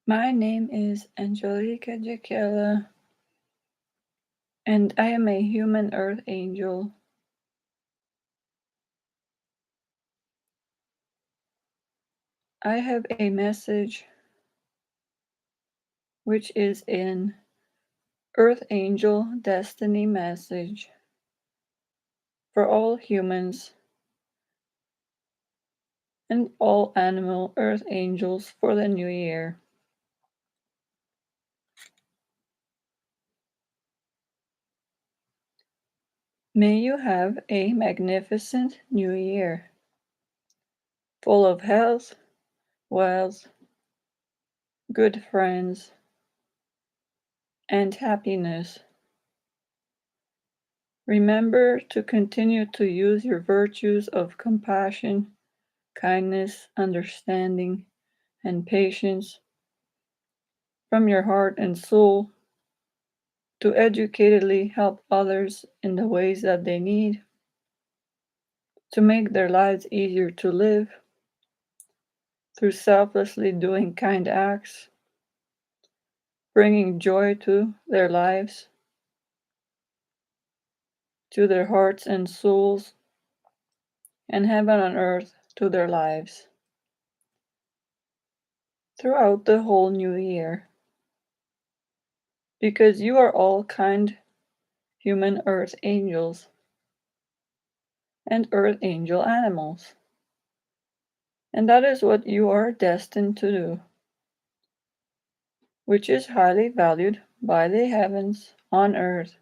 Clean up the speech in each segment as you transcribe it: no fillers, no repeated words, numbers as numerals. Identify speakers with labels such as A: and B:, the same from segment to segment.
A: My name is Angelika JAKIELA, and I am a human earth angel. I have a message which is an Earth Angel Destiny message for all humans and all animal Earth Angels for the new year. May you have a magnificent new year, full of health, wealth, good friends, and happiness. Remember to continue to use your virtues of compassion, kindness, understanding, and patience from your heart and soul to educatedly help others in the ways that they need, to make their lives easier to live through selflessly doing kind acts, bringing joy to their lives, to their hearts and souls, and heaven on earth to their lives throughout the whole new year. Because you are all kind human earth angels and earth angel animals. And that is what you are destined to do, which is highly valued by the heavens on earth,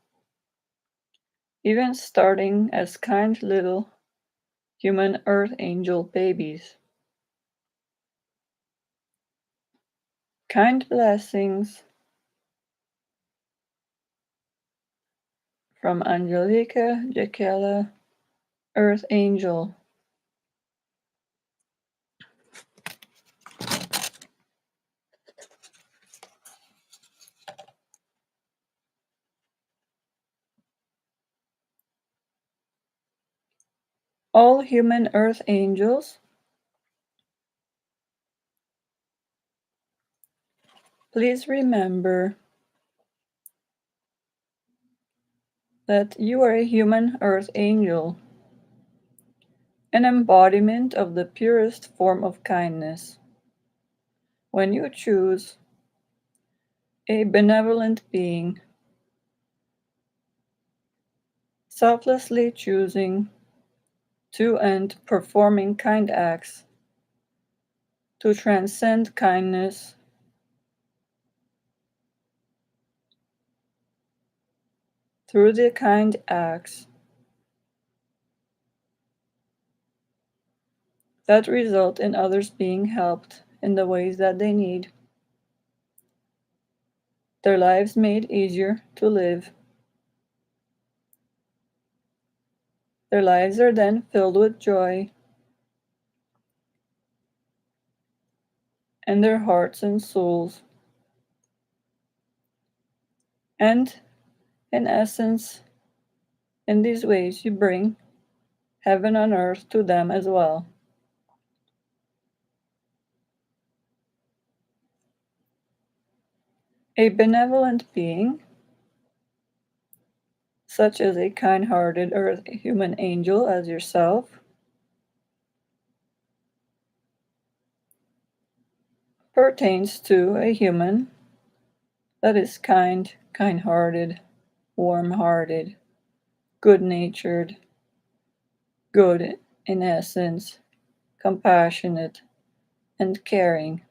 A: even starting as kind little human earth angel babies. Kind blessings from Angelika JAKIELA, Earth Angel. All human earth angels, please remember that you are a human earth angel, an embodiment of the purest form of kindness. When you choose a benevolent being, selflessly choosing to and performing kind acts to transcend kindness, through the kind acts that result in others being helped in the ways that they need, their lives made easier to live. Their lives are then filled with joy, and their hearts and souls. And, in essence, in these ways you bring heaven on earth to them as well. A benevolent being, such as a kind-hearted earth human angel as yourself, pertains to a human that is kind, kind-hearted, warm-hearted, good-natured, good in essence, compassionate, and caring.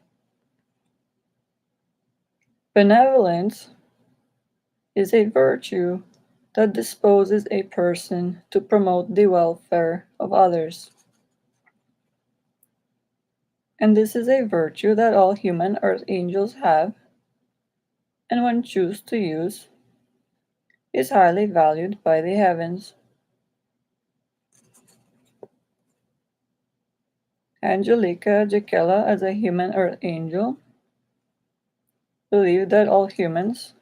A: Benevolence is a virtue that disposes a person to promote the welfare of others. And this is a virtue that all human earth angels have, and when choose to use, is highly valued by the heavens. Angelika JAKIELA, as a human earth angel, believed that all humans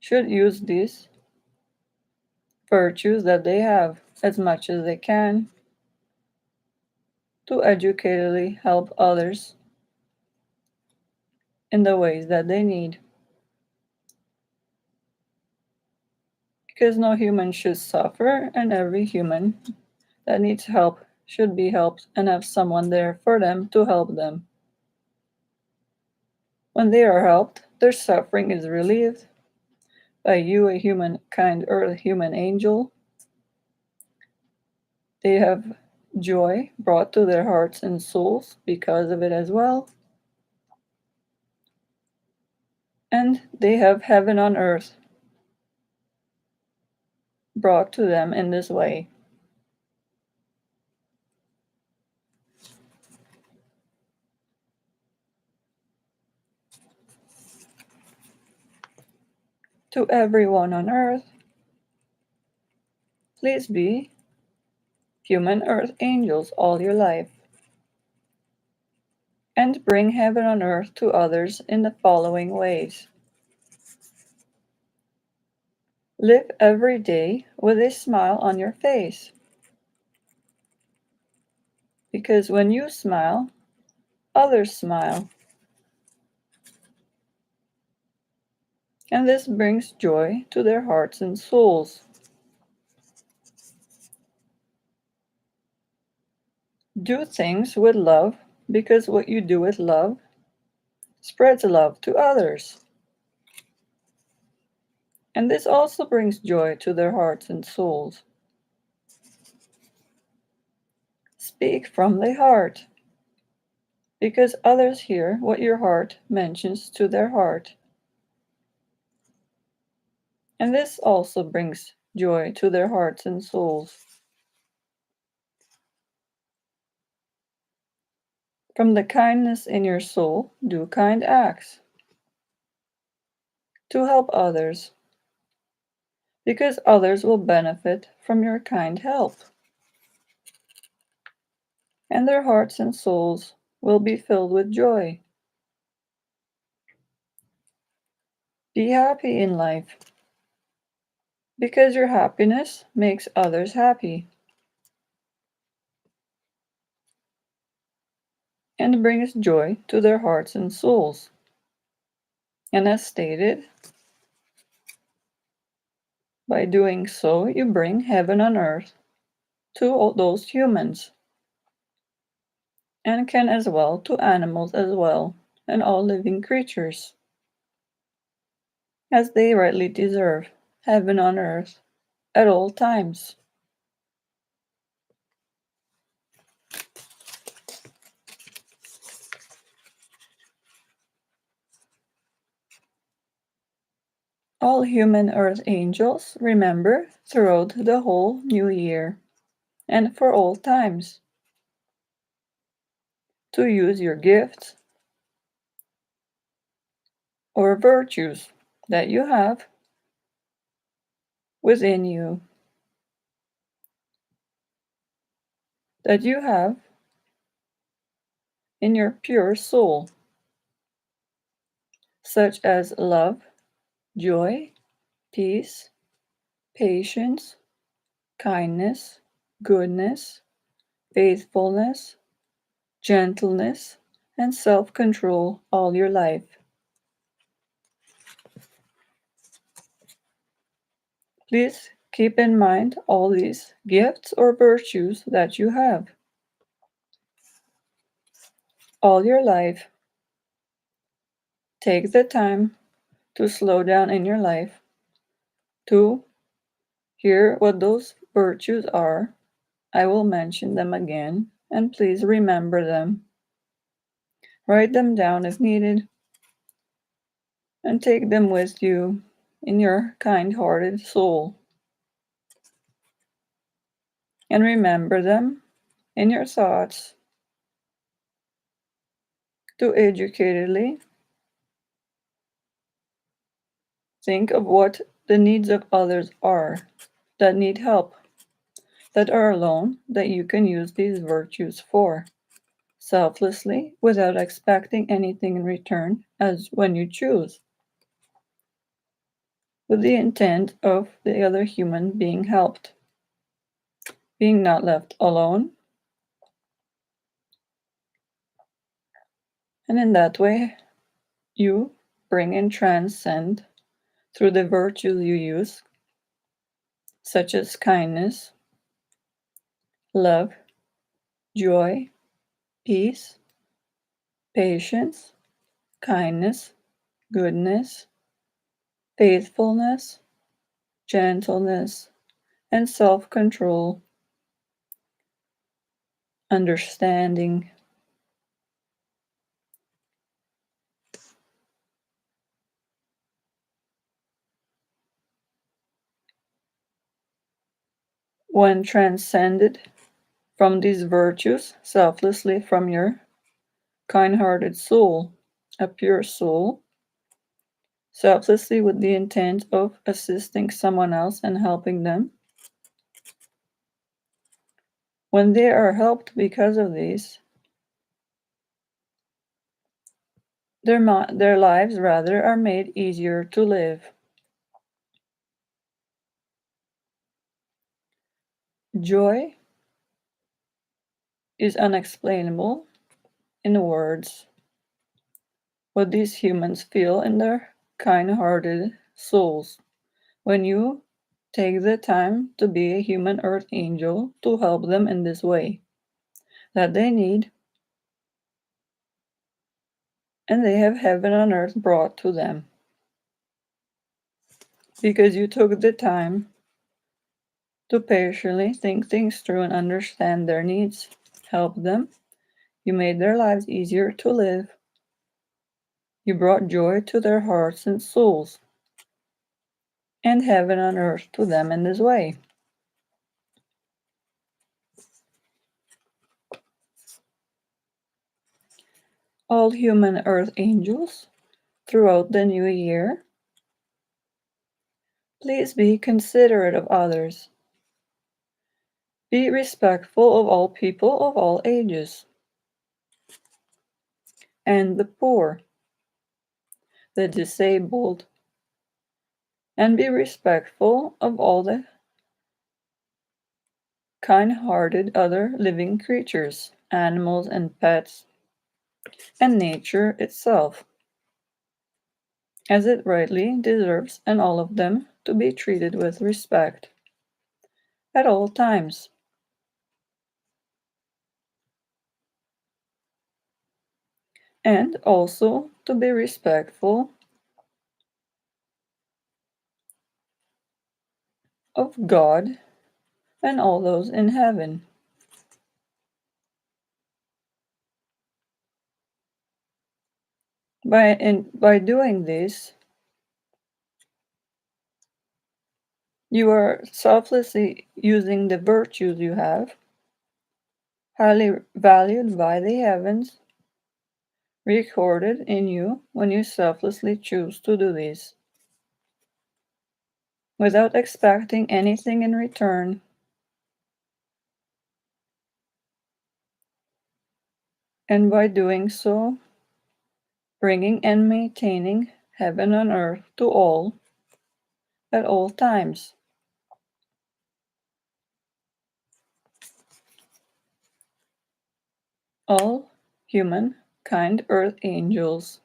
A: should use these virtues that they have as much as they can to educatedly help others in the ways that they need. Because no human should suffer, and every human that needs help should be helped and have someone there for them to help them. When they are helped, their suffering is relieved by you, a human kind earth human angel. They have joy brought to their hearts and souls because of it as well. And they have heaven on earth brought to them in this way. To everyone on earth, please be human earth angels all your life. And bring heaven on earth to others in the following ways. Live every day with a smile on your face. Because when you smile, others smile. And this brings joy to their hearts and souls. Do things with love, because what you do with love spreads love to others. And this also brings joy to their hearts and souls. Speak from the heart, because others hear what your heart mentions to their heart. And this also brings joy to their hearts and souls. From the kindness in your soul, do kind acts to help others, because others will benefit from your kind help. And their hearts and souls will be filled with joy. Be happy in life, because your happiness makes others happy and brings joy to their hearts and souls. And as stated, by doing so, you bring heaven on earth to all those humans, and can as well to animals as well, and all living creatures, as they rightly deserve heaven on earth at all times. All human earth angels, remember throughout the whole new year and for all times to use your gifts or virtues that you have within you, that you have in your pure soul, such as love, joy, peace, patience, kindness, goodness, faithfulness, gentleness, and self-control all your life. Please keep in mind all these gifts or virtues that you have all your life. Take the time to slow down in your life to hear what those virtues are. I will mention them again, and please remember them. Write them down if needed, and take them with you in your kind-hearted soul. And remember them in your thoughts to educatedly think of what the needs of others are that need help, that are alone, that you can use these virtues for, selflessly, without expecting anything in return, as when you choose, with the intent of the other human being helped, being not left alone, and in that way You bring and transcend through the virtues you use, such as kindness, love, joy, peace, patience, kindness, goodness, faithfulness, gentleness, and self-control, understanding. When transcended from these virtues selflessly from your kind-hearted soul, a pure soul, selflessly with the intent of assisting someone else and helping them. When they are helped because of these, their lives rather are made easier to live. Joy is unexplainable in words. What these humans feel in their kind-hearted souls when you take the time to be a human earth angel to help them in this way that they need, and they have heaven on earth brought to them. Because you took the time to patiently think things through and understand their needs, help them, you made their lives easier to live, you brought joy to their hearts and souls, and heaven on earth to them in this way. All human earth angels, throughout the new year, please be considerate of others. Be respectful of all people of all ages, and the poor, the disabled, and be respectful of all the kind-hearted other living creatures, animals and pets, and nature itself, as it rightly deserves, and all of them to be treated with respect at all times. And also to be respectful of God and all those in heaven. By doing this, you are selflessly using the virtues you have, highly valued by the heavens, recorded in you when you selflessly choose to do this, without expecting anything in return, and by doing so, bringing and maintaining heaven on earth to all at all times. All human kind earth angels,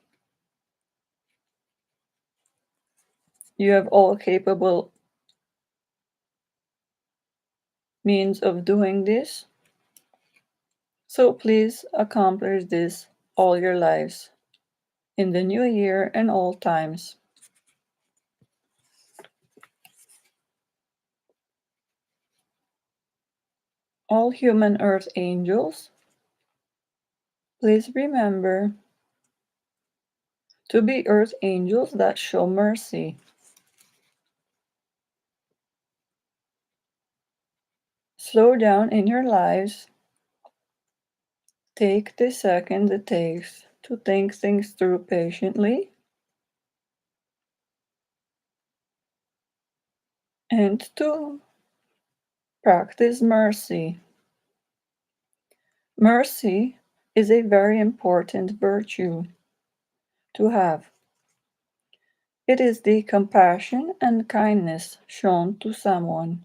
A: you have all capable means of doing this, so please accomplish this all your lives, in the new year and all times. All human earth angels, please remember to be earth angels that show mercy. Slow down in your lives. Take the second it takes to think things through patiently and to practice mercy. Mercy is a very important virtue to have. It is the compassion and kindness shown to someone,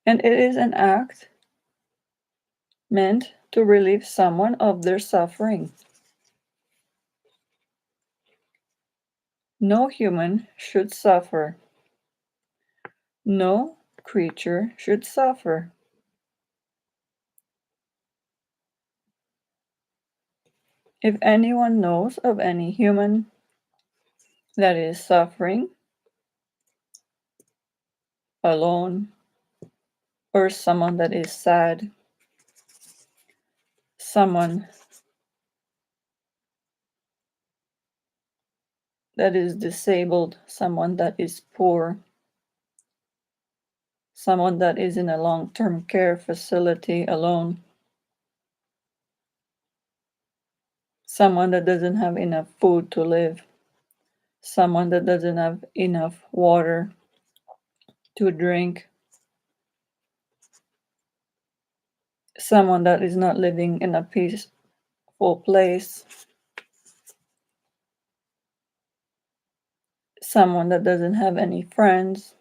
A: and it is an act meant to relieve someone of their suffering. No human should suffer. No creature should suffer. If anyone knows of any human that is suffering alone, or someone that is sad, someone that is disabled, someone that is poor, someone that is in a long-term care facility alone, someone that doesn't have enough food to live, someone that doesn't have enough water to drink, someone that is not living in a peaceful place, someone that doesn't have any friends,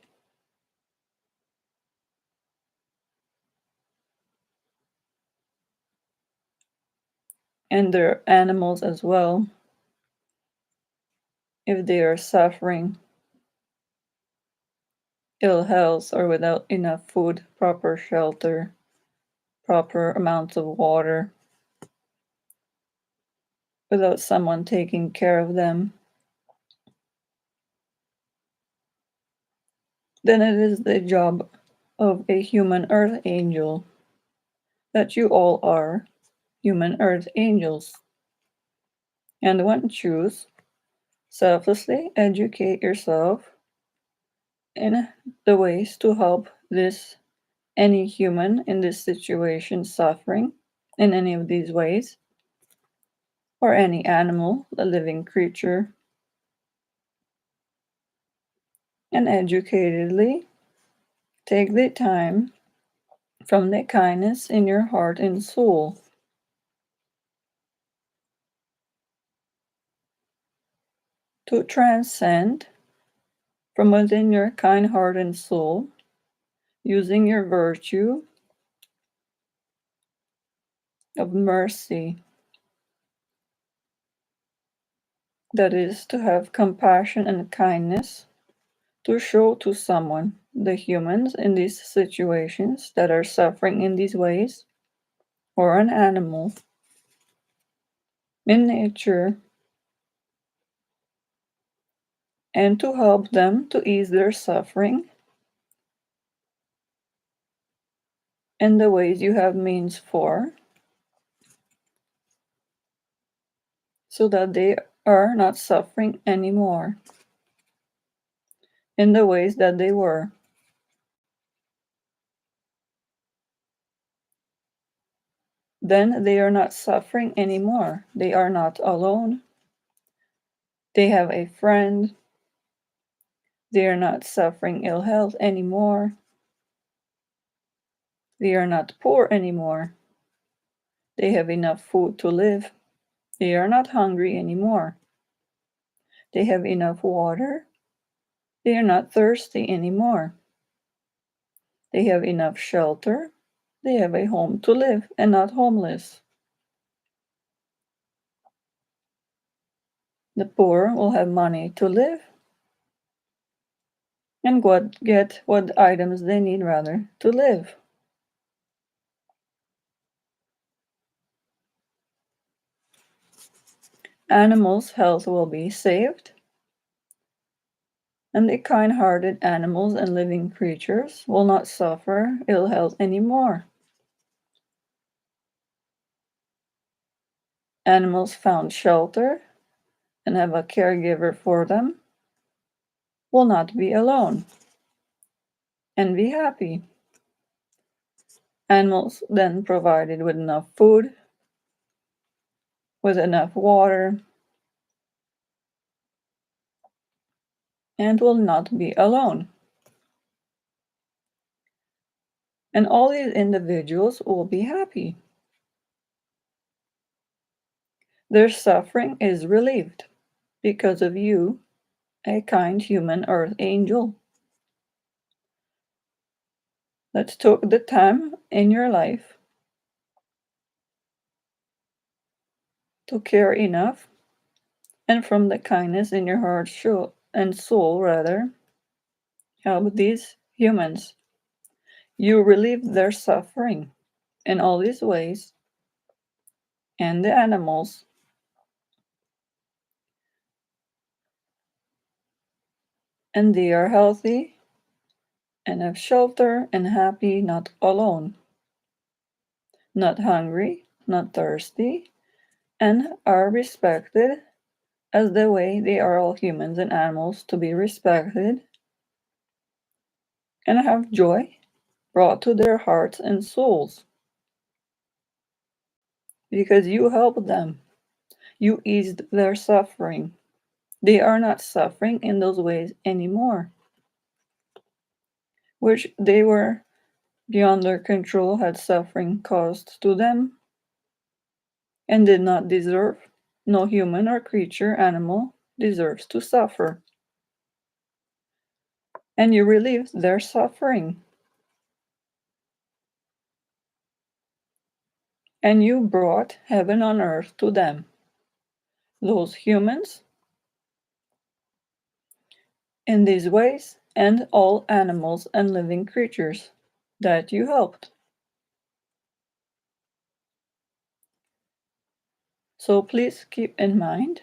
A: and their animals as well, if they are suffering ill health or without enough food, proper shelter, proper amounts of water, without someone taking care of them, then it is the job of a human earth angel, that you all are human earth angels. And one, choose selflessly educate yourself in the ways to help this any human in this situation suffering in any of these ways, or any animal, a living creature, and educatedly take the time from the kindness in your heart and soul to transcend from within your kind heart and soul, using your virtue of mercy, that is, to have compassion and kindness, to show to someone, the humans in these situations that are suffering in these ways, or an animal in nature, and to help them to ease their suffering in the ways you have means for, so that they are not suffering anymore in the ways that they were. Then they are not suffering anymore. They are not alone. They have a friend. They are not suffering ill health anymore. They are not poor anymore. They have enough food to live. They are not hungry anymore. They have enough water. They are not thirsty anymore. They have enough shelter. They have a home to live and not homeless. The poor will have money to live and get what items they need rather to live. Animals' health will be saved, and the kind-hearted animals and living creatures will not suffer ill health anymore. Animals found shelter and have a caregiver for them will not be alone and be happy. Animals then provided with enough food, with enough water, and will not be alone. And all these individuals will be happy. Their suffering is relieved because of you, a kind human earth angel that took the time in your life to care enough and from the kindness in your heart and soul, help these humans. You relieve their suffering in all these ways, and the animals, and they are healthy and have shelter and happy, not alone, not hungry, not thirsty, and are respected as the way they are all humans and animals to be respected, and have joy brought to their hearts and souls because you helped them. You eased their suffering. They are not suffering in those ways anymore, which they were beyond their control, had suffering caused to them, and did not deserve. No human or creature, animal, deserves to suffer. And you relieved their suffering. And you brought heaven on earth to them, those humans, in these ways, and all animals and living creatures that you helped. So please keep in mind,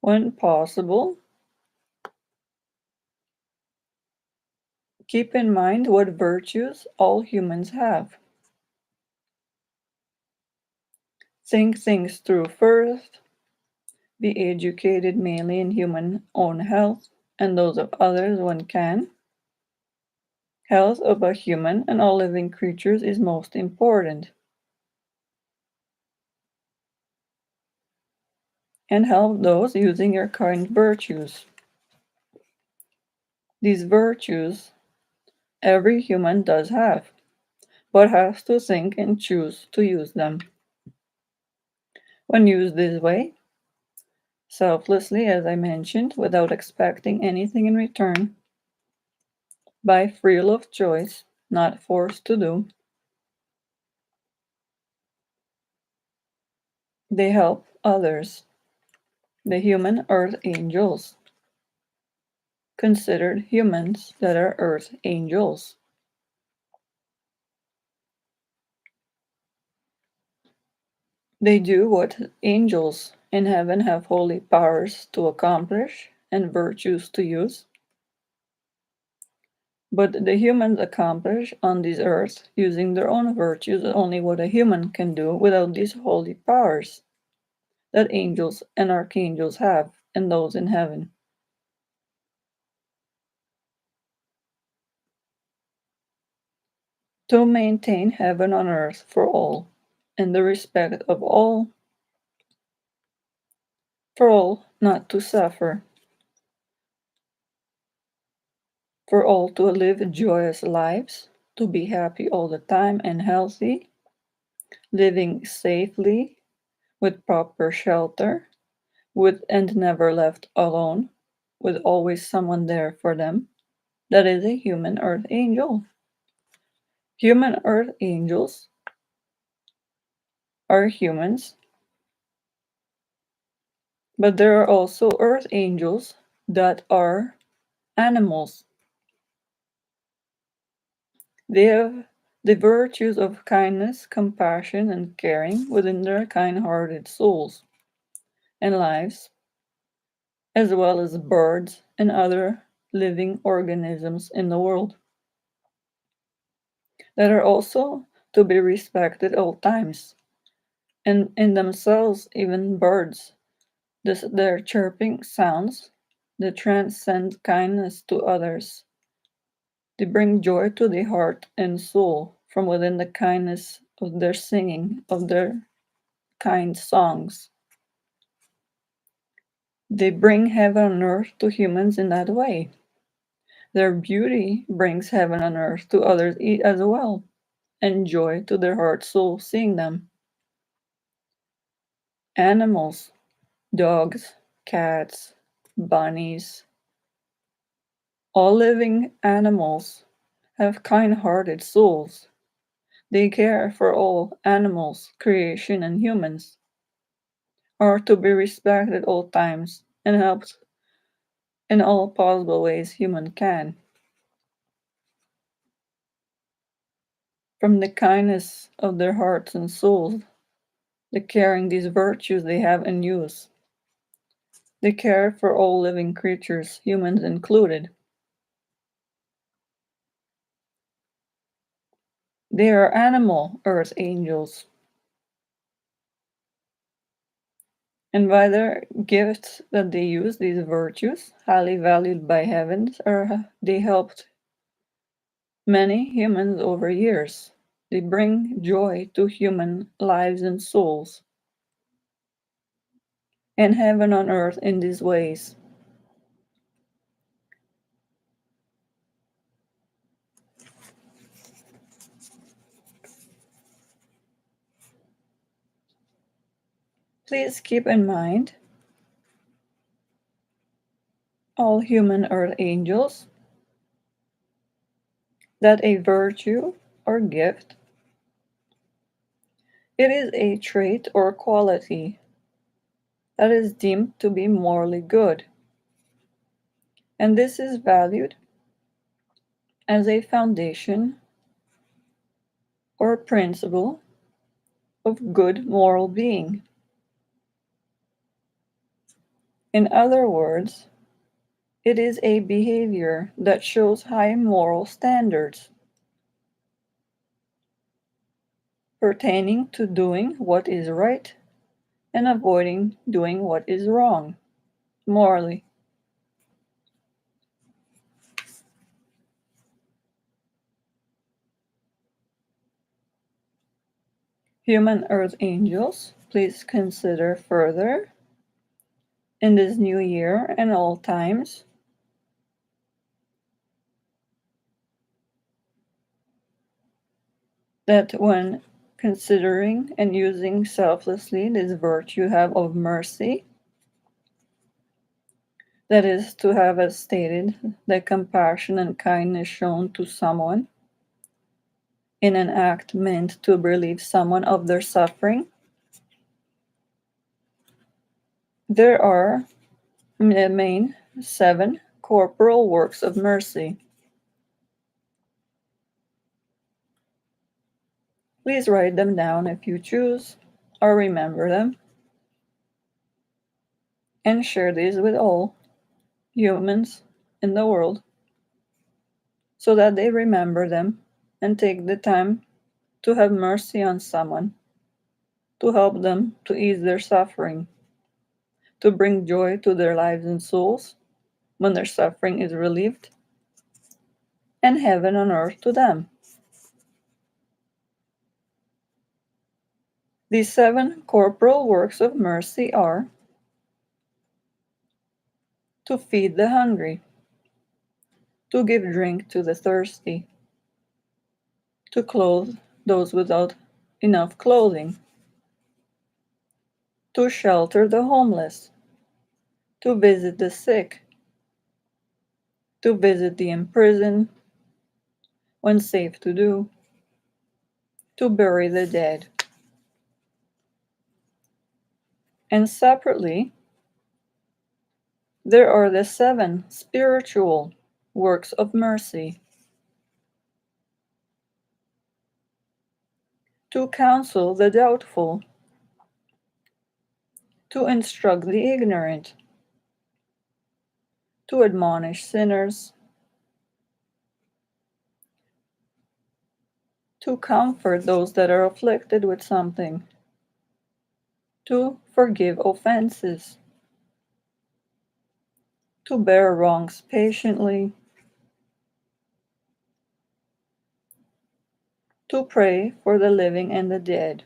A: when possible, keep in mind what virtues all humans have. Think things through first. Be educated mainly in human own health and those of others when can. Health of a human and all living creatures is most important. And help those using your current virtues. These virtues every human does have, but has to think and choose to use them. When used this way, selflessly, as I mentioned, without expecting anything in return, by free will of choice, not forced to do, they help others, the human earth angels, considered humans that are earth angels. They do what angels in heaven have holy powers to accomplish and virtues to use. But the humans accomplish on this earth using their own virtues only what a human can do without these holy powers that angels and archangels have and those in heaven. To maintain heaven on earth for all, and the respect of all, for all not to suffer, for all to live joyous lives, to be happy all the time and healthy, living safely, with proper shelter, with and never left alone, with always someone there for them. That is a human earth angel. Human earth angels are humans, but there are also earth angels that are animals. They have the virtues of kindness, compassion, and caring within their kind hearted souls and lives, as well as birds and other living organisms in the world that are also to be respected all times. And in themselves, even birds, their chirping sounds, they transcend kindness to others. They bring joy to the heart and soul from within the kindness of their singing, of their kind songs. They bring heaven on earth to humans in that way. Their beauty brings heaven on earth to others as well, and joy to their heart soul seeing them. Animals, dogs, cats, bunnies, all living animals have kind hearted souls. They care for all animals, creation, and humans, are to be respected at all times and helped in all possible ways human can. From the kindness of their hearts and souls, the caring these virtues they have in use. They care for all living creatures, humans included. They are animal earth angels, and by their gifts that they use, these virtues, highly valued by heavens, they helped many humans over years. They bring joy to human lives and souls, and heaven on earth in these ways. Please keep in mind, all human earth angels, that a virtue or gift, it is a trait or quality that is deemed to be morally good, and this is valued as a foundation or principle of good moral being. In other words, it is a behavior that shows high moral standards pertaining to doing what is right and avoiding doing what is wrong morally. Human earth angels, please consider further in this new year and all times that when considering and using selflessly this virtue you have of mercy, that is to have, as stated, the compassion and kindness shown to someone in an act meant to relieve someone of their suffering. There are the main 7 corporal works of mercy. Please write them down if you choose, or remember them, and share these with all humans in the world so that they remember them and take the time to have mercy on someone, to help them to ease their suffering, to bring joy to their lives and souls when their suffering is relieved, and heaven on earth to them. These 7 corporal works of mercy are to feed the hungry, to give drink to the thirsty, to clothe those without enough clothing, to shelter the homeless, to visit the sick, to visit the imprisoned when safe to do, to bury the dead. And separately, there are the 7 spiritual works of mercy: to counsel the doubtful, to instruct the ignorant, to admonish sinners, to comfort those that are afflicted with something, to forgive offenses, to bear wrongs patiently, to pray for the living and the dead.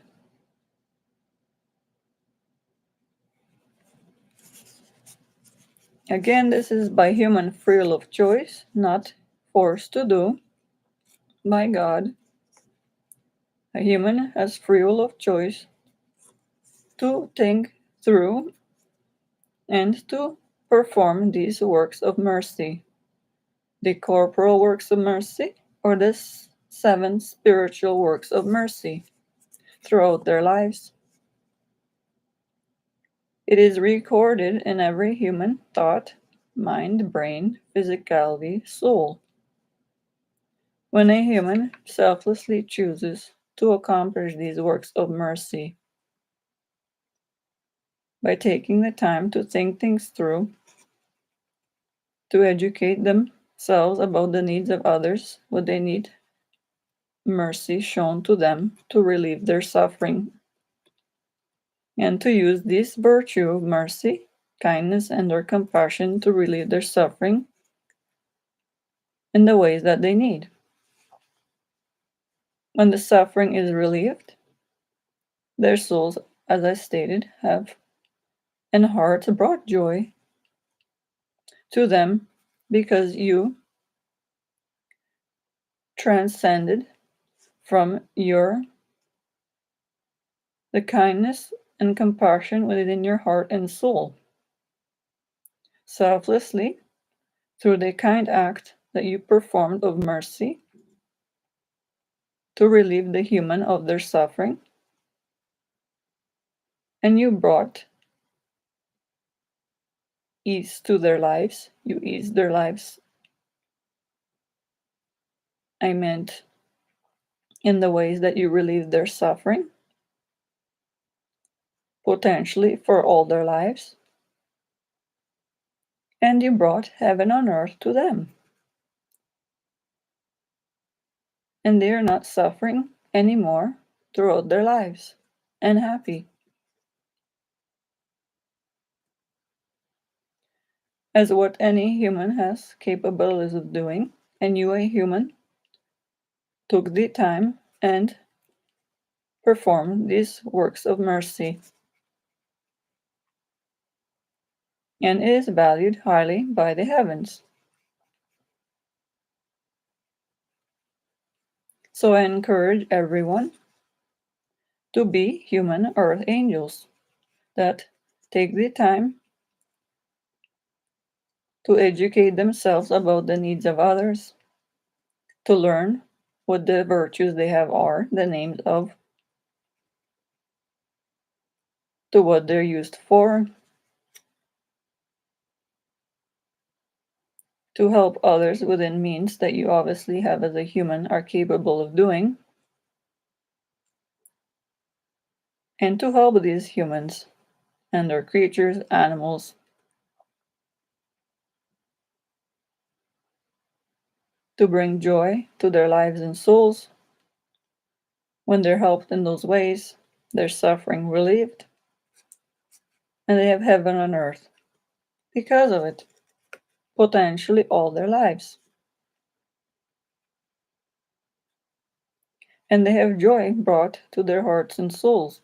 A: Again, this is by human free will of choice, not forced to do by God. A human has free will of choice to think through and to perform these works of mercy, the corporal works of mercy or the 7 spiritual works of mercy throughout their lives. It is recorded in every human thought, mind, brain, physicality, soul. When a human selflessly chooses to accomplish these works of mercy by taking the time to think things through, to educate themselves about the needs of others, what they need mercy shown to them to relieve their suffering, and to use this virtue of mercy, kindness, and or compassion to relieve their suffering in the ways that they need. When the suffering is relieved, their souls, as I stated, have and hearts brought joy to them because you transcended from the kindness and compassion within your heart and soul, selflessly, through the kind act that you performed of mercy to relieve the human of their suffering, and you brought ease to their lives. You eased their lives. I meant in the ways that you relieved their suffering, potentially for all their lives, and you brought heaven on earth to them. And they are not suffering anymore throughout their lives and happy. As what any human has capabilities of doing, and you, a human, took the time and performed these works of mercy, and it is valued highly by the heavens. So I encourage everyone to be human earth angels that take the time to educate themselves about the needs of others, to learn what the virtues they have are, the names of, to what they're used for, to help others within means that you obviously have as a human are capable of doing, and to help these humans and their creatures, animals, to bring joy to their lives and souls. When they're helped in those ways, their suffering relieved, and they have heaven on earth because of it, potentially all their lives. And they have joy brought to their hearts and souls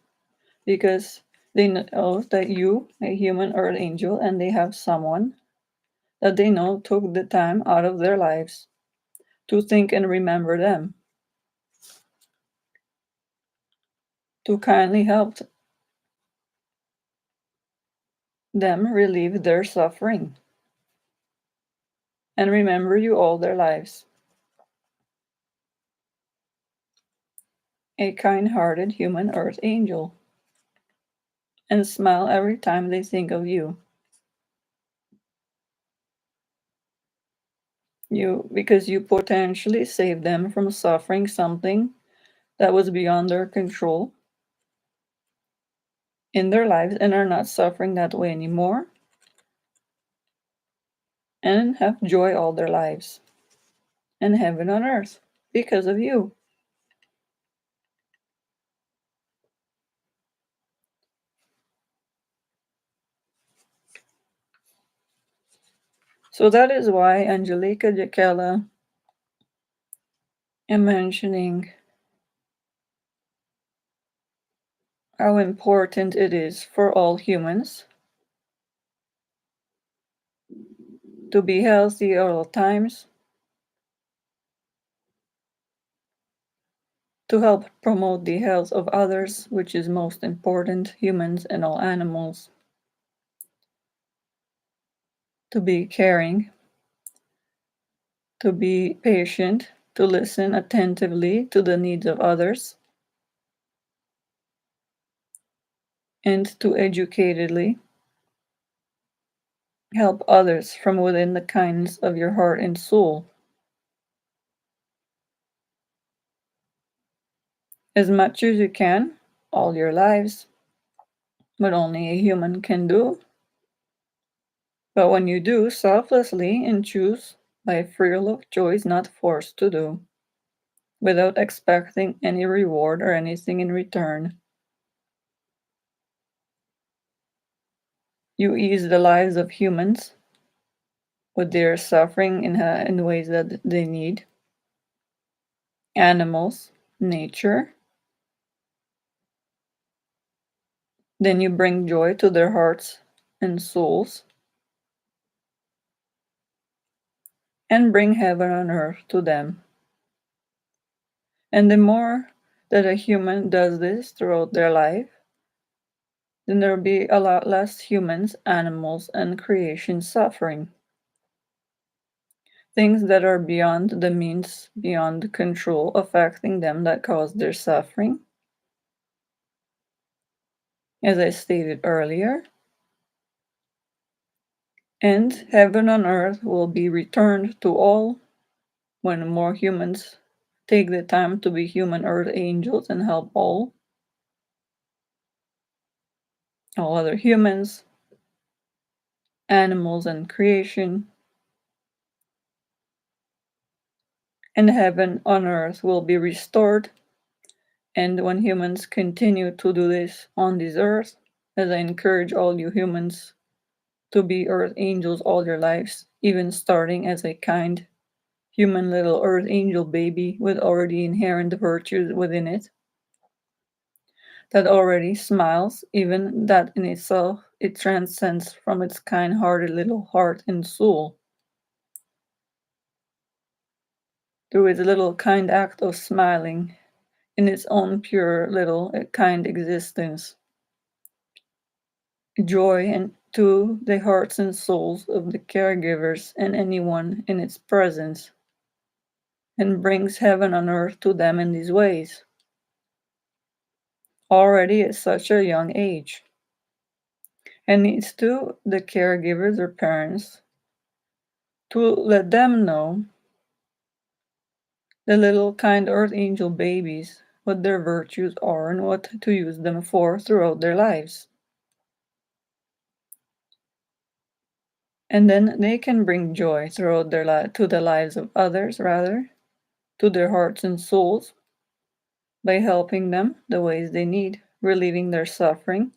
A: because they know that you, a human earth angel, and they have someone that they know took the time out of their lives to think and remember them, to kindly help them relieve their suffering and remember you all their lives. A kind-hearted human earth angel, and smile every time they think of you. Because you potentially saved them from suffering something that was beyond their control in their lives and are not suffering that way anymore and have joy all their lives and heaven on earth because of you. So that is why Angelika JAKIELA am mentioning how important it is for all humans to be healthy at all times, to help promote the health of others, which is most important, humans and all animals, to be caring, to be patient, to listen attentively to the needs of others, and to educatedly Help others from within the kindness of your heart and soul, as much as you can, all your lives, what only a human can do. But when you do selflessly and choose by free will of choice, not forced to do, without expecting any reward or anything in return, you ease the lives of humans with their suffering in ways that they need, animals, nature. Then you bring joy to their hearts and souls and bring heaven on earth to them. And the more that a human does this throughout their life, then there will be a lot less humans, animals, and creation suffering. Things that are beyond the means, beyond control, affecting them that cause their suffering. As I stated earlier, and heaven on earth will be returned to all when more humans take the time to be human earth angels and help all other humans, animals, and creation. And heaven on earth will be restored. And when humans continue to do this on this earth, as I encourage all you humans to be earth angels all your lives, even starting as a kind human little earth angel baby with already inherent virtues within it, that already smiles, even that in itself it transcends from its kind-hearted little heart and soul. Through its little kind act of smiling, in its own pure little kind existence, joy and to the hearts and souls of the caregivers and anyone in its presence, and brings heaven on earth to them in these ways, already at such a young age. And it's to the caregivers or parents to let them know, the little kind earth angel babies, what their virtues are and what to use them for throughout their lives. And then they can bring joy throughout to the lives of others, rather, to their hearts and souls, by helping them the ways they need, relieving their suffering,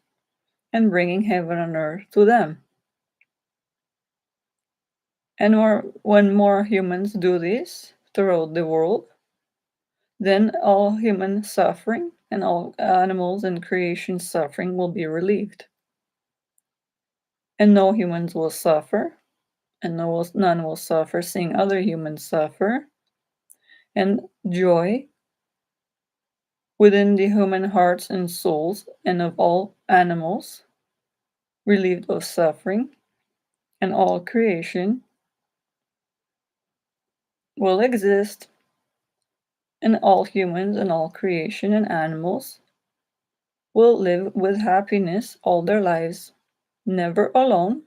A: and bringing heaven on earth to them. And when more humans do this throughout the world, then all human suffering and all animals and creation suffering will be relieved. And no humans will suffer, and none will suffer seeing other humans suffer. And joy within the human hearts and souls and of all animals, relieved of suffering, and all creation will exist, and all humans and all creation and animals will live with happiness all their lives, never alone,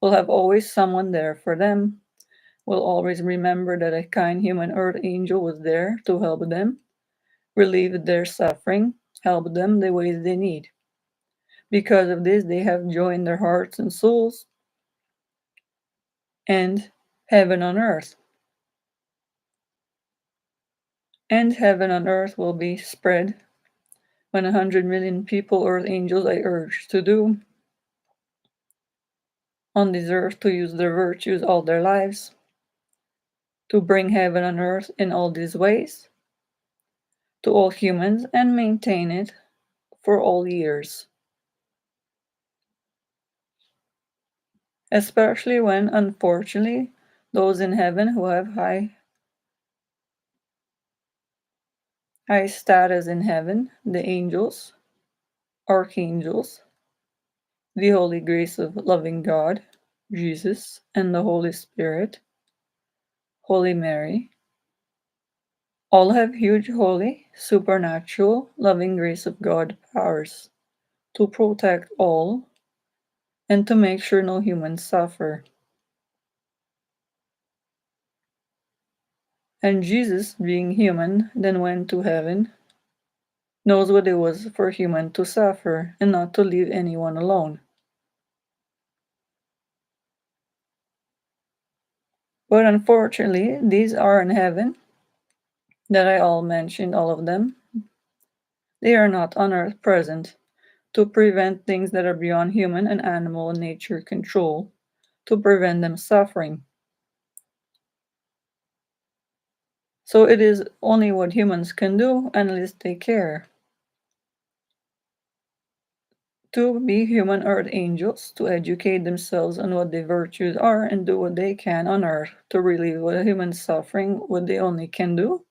A: will have always someone there for them, will always remember that a kind human earth angel was there to help them, relieve their suffering, help them the ways they need. Because of this, they have joy in their hearts and souls, and heaven on earth. And heaven on earth will be spread when 100 million people, earth angels, I urge to do on this earth, to use their virtues all their lives, to bring heaven on earth in all these ways, to all humans, and maintain it for all years. Especially when, unfortunately, those in heaven who have high status in heaven, the angels, archangels, the holy grace of loving God, Jesus, and the Holy Spirit, Holy Mary, all have huge, holy, supernatural, loving grace of God powers to protect all and to make sure no humans suffer. And Jesus, being human, then went to heaven, knows what it was for human to suffer and not to leave anyone alone. But unfortunately, these are in heaven, that I all mentioned, all of them. They are not on earth present to prevent things that are beyond human and animal nature control, to prevent them suffering. So it is only what humans can do, unless they care. To be human earth angels, to educate themselves on what their virtues are and do what they can on earth to relieve what human suffering, what they only can do.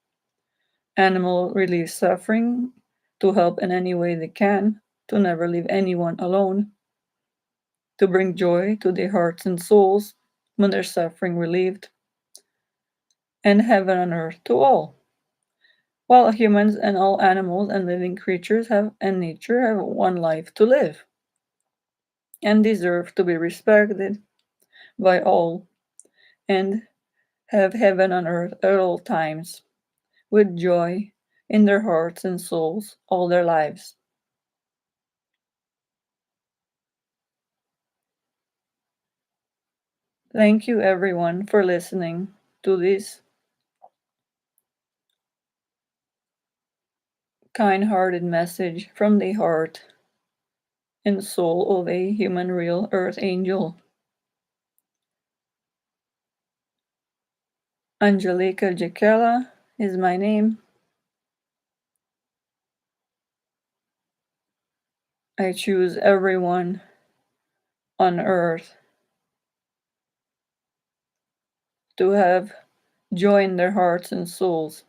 A: Animal relieve suffering, to help in any way they can, to never leave anyone alone, to bring joy to their hearts and souls when their suffering relieved, and heaven on earth to all. While humans and all animals and living creatures have and nature have one life to live, and deserve to be respected by all, and have heaven on earth at all times, with joy in their hearts and souls all their lives. Thank you, everyone, for listening to this kind hearted message from the heart and soul of a human real earth angel. Angelika JAKIELA is my name. I choose everyone on earth to have joy in their hearts and souls,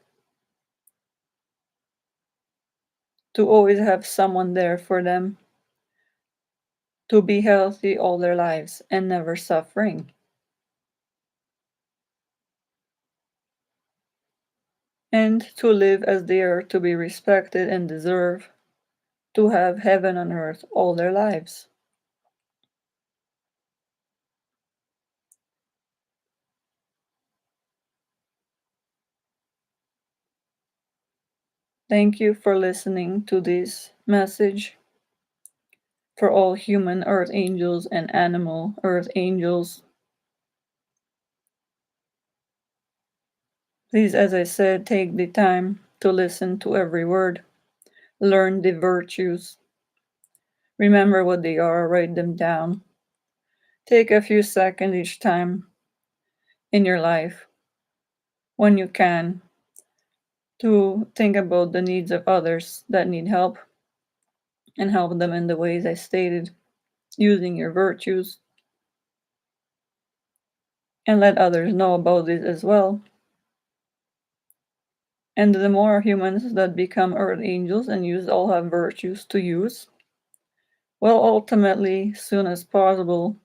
A: to always have someone there for them, to be healthy all their lives and never suffering, and to live as they are to be respected and deserve, to have heaven on earth all their lives. Thank you for listening to this message for all human earth angels and animal earth angels. Please, as I said, take the time to listen to every word, learn the virtues, remember what they are, write them down. Take a few seconds each time in your life when you can to think about the needs of others that need help and help them in the ways I stated, using your virtues, and let others know about this as well. And the more humans that become earth angels and use all have virtues to use, will ultimately, soon as possible,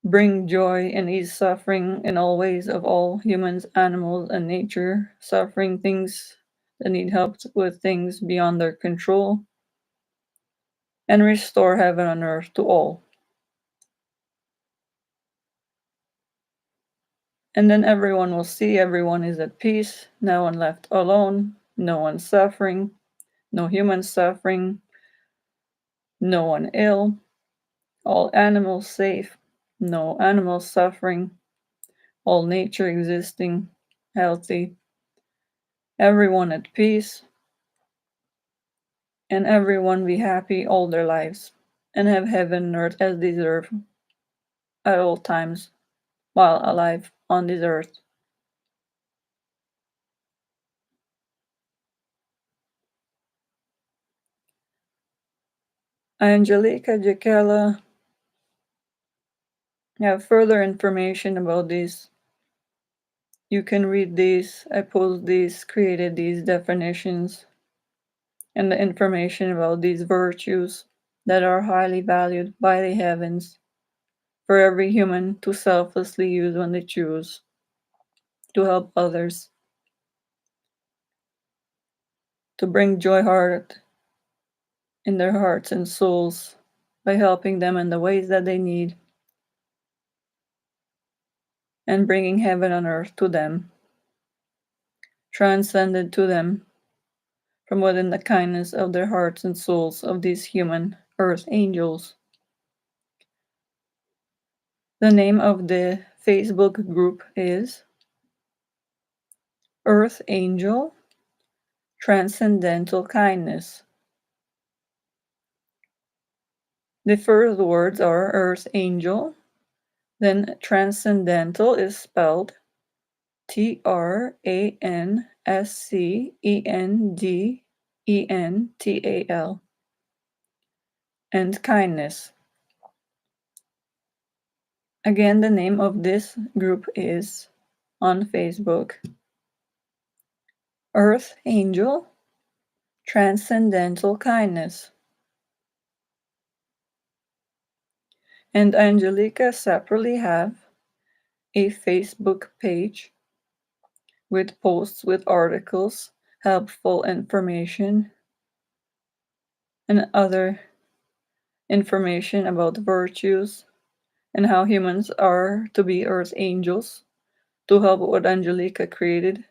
A: bring joy and ease suffering in all ways of all humans, animals, and nature, suffering things that need help with things beyond their control, and restore heaven on earth to all. And then everyone will see everyone is at peace, no one left alone, no one suffering, no human suffering, no one ill, all animals safe, no animals suffering, all nature existing, healthy, everyone at peace, and everyone be happy all their lives, and have heaven and earth as deserve at all times while alive on this earth. Angelika JAKIELA have further information about this. You can read these. I posed these, created these definitions, and the information about these virtues that are highly valued by the heavens for every human to selflessly use when they choose to help others, to bring joy heart in their hearts and souls, by helping them in the ways that they need and bringing heaven on earth to them, transcended to them from within the kindness of their hearts and souls of these human earth angels. The name of the Facebook group is Earth Angel Transcendental Kindness. The first words are Earth Angel, then Transcendental is spelled Transcendental, and kindness. Again, the name of this group is on Facebook Earth Angel Transcendental Kindness. And Angelika separately have a Facebook page with posts with articles, helpful information, and other information about virtues and how humans are to be Earth angels to help what Angelika created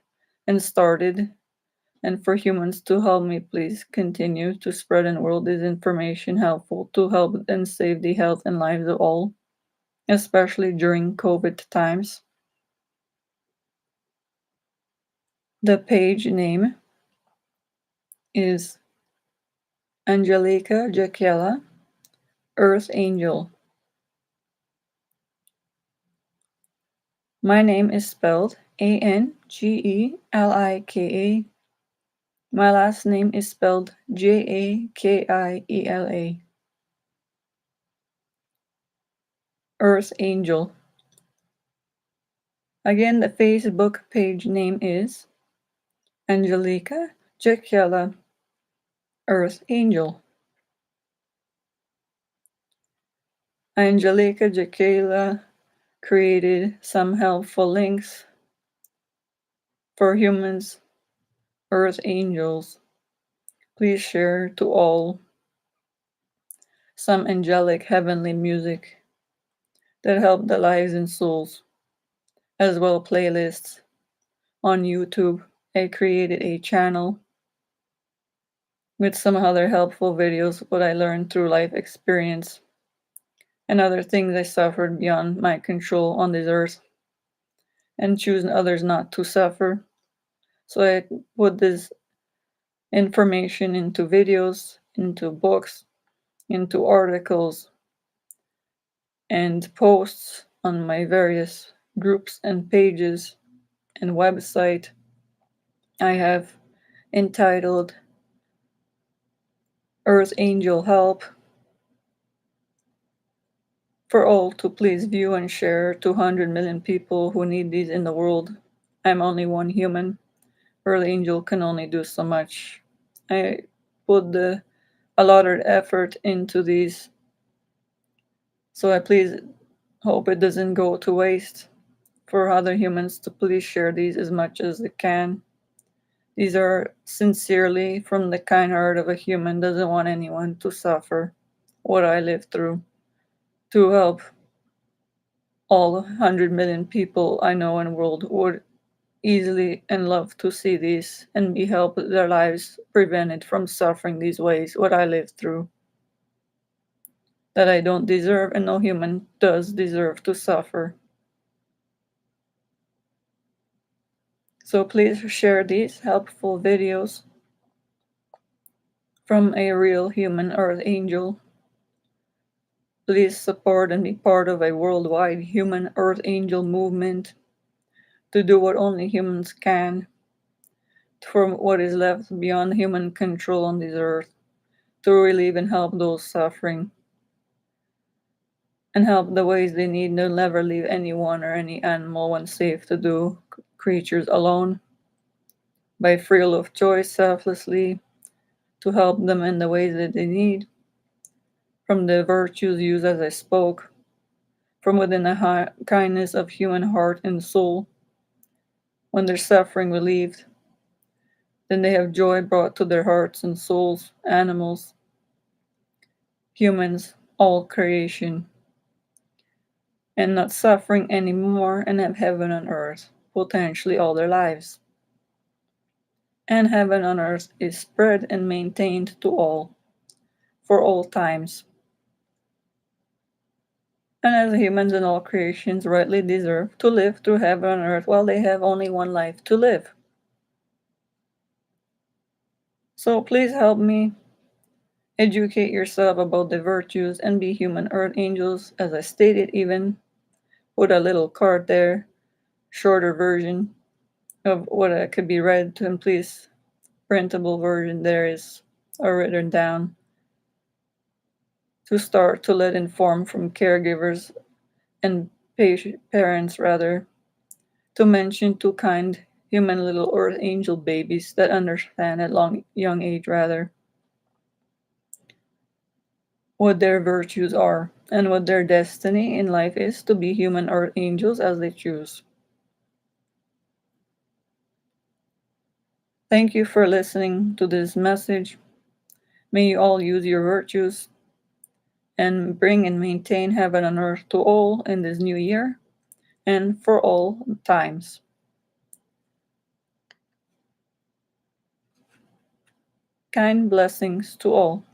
A: and started, and for humans to help me please continue to spread and world this information helpful to help and save the health and lives of all, especially during COVID times. The page name is Angelika JAKIELA, Earth Angel. My name is spelled Angelika. My last name is spelled JAKIELA. Earth Angel. Again, the Facebook page name is Angelika JAKIELA, Earth Angel. Angelika JAKIELA created some helpful links for humans, Earth Angels. Please share to all some angelic heavenly music that help the lives and souls, as well playlists on YouTube. I created a channel with some other helpful videos what I learned through life experience and other things I suffered beyond my control on this earth and choosing others not to suffer. So I put this information into videos, into books, into articles, and posts on my various groups and pages and website. I have entitled Earth Angel Help for all to please view and share 200 million people who need these in the world. I'm only one human. Earth Angel can only do so much. I put a lot of effort into these, so I please hope it doesn't go to waste for other humans to please share these as much as they can. These are sincerely from the kind heart of a human doesn't want anyone to suffer what I lived through, to help all 100 million people I know in the world would easily and love to see these and be helped their lives prevented from suffering these ways what I lived through, that I don't deserve and no human does deserve to suffer. So please share these helpful videos from a real human Earth Angel. Please support and be part of a worldwide human Earth Angel movement to do what only humans can from what is left beyond human control on this earth, to relieve and help those suffering and help the ways they need to never leave anyone or any animal unsafe to do creatures alone by free will of choice selflessly, to help them in the ways that they need from the virtues used as I spoke from within the kindness of human heart and soul. When their suffering relieved, then they have joy brought to their hearts and souls. Animals, humans, all creation, and not suffering anymore, and have heaven on earth, potentially all their lives. And heaven on earth is spread and maintained to all, for all times. And as humans and all creations rightly deserve to live through heaven on earth while they have only one life to live. So please help me educate yourself about the virtues and be human earth angels, as I stated, even put a little card there, shorter version of what could be read to, and please printable version there is written down to start to let inform from caregivers and parents rather, to mention two kind human little earth angel babies that understand at young age rather what their virtues are and what their destiny in life is, to be human earth angels as they choose. Thank you for listening to this message. May you all use your virtues and bring and maintain heaven on earth to all in this new year and for all times. Kind blessings to all.